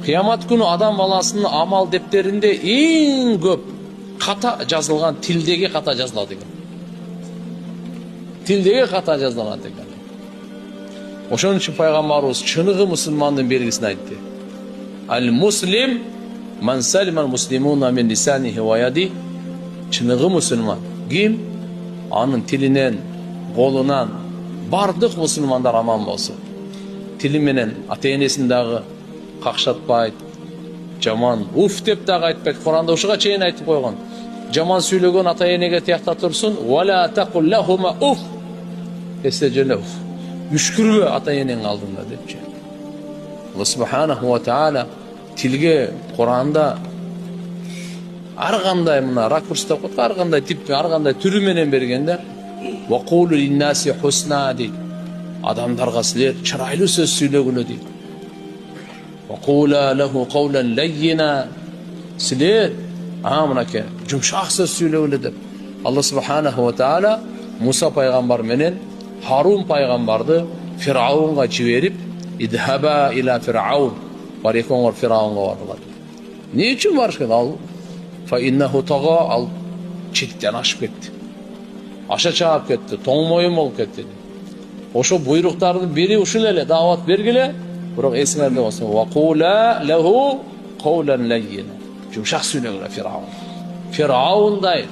Кыямат күнү адам баласынын амал дептеринде эң көп ката жазылган тилдеги ката жазылат экен. Тилдеги ката жазылат экен. Ошон үчүн пайгамбарыбыз чыныгы мусулмандын белгисин айтты. Ал-муслим ман салима ал-муслимуна мин лисанихи ва яди. Чыныгы мусулман ким? Анын тилинен, колунан бардык мусулмандар аман болсун. Тили менен ата-энесин дагы какшатпайт, жаман уф деп дагы айтпайт. Куранда ушуга чейин айтып койгон. Жаман сүйлөгөн ата-энеге тиякта турсун. Вала тaqul lahuma уф. Эсежеле уф. Үшкүрбө ата-энең алдында депчи. Алла субханаху ва таала тилге Куранда ар кандай мына ракурста койт, ар кандай тип, ар кандай түрү менен бергенде ва кулу линнаси хусна дейт. Адамдарга силер чырайлуу сөз сүйлөгүлө дейт. Ва кула лаху каулан лаййина. Силер мынакей жумшак сөз сүйлөгүлө деп. Алла субханаху ва таала Муса пайгамбар менен Харун пайгамбарды Фираунга жиберип, идхаба ила фираун, бар экөөңөр Фираунга бардылар. Не үчүн барышкан? Ал фа иннаху тага, ал чектен ашып кетти. Аша чаап кетти, тоң моюн болуп кетти. Ошо буйруктардын бири ушул эле, даават бергиле, бирок эсиңерде болсун. Ва кула лаху каулан лаййина. Жумшак сүйлөгүлө Фираун. Фираундай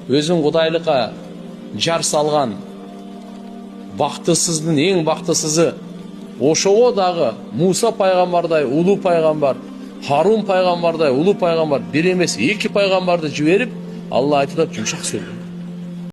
өзүн кудайлыкка жар салган бактысыздын эң бактысызы, ошого дагы Муса пайгамбардай улуу пайгамбар, Харун пайгамбардай улуу пайгамбар, бир эмес эки пайгамбарды жиберип, Алла айтып жумшак сүйлөгөн.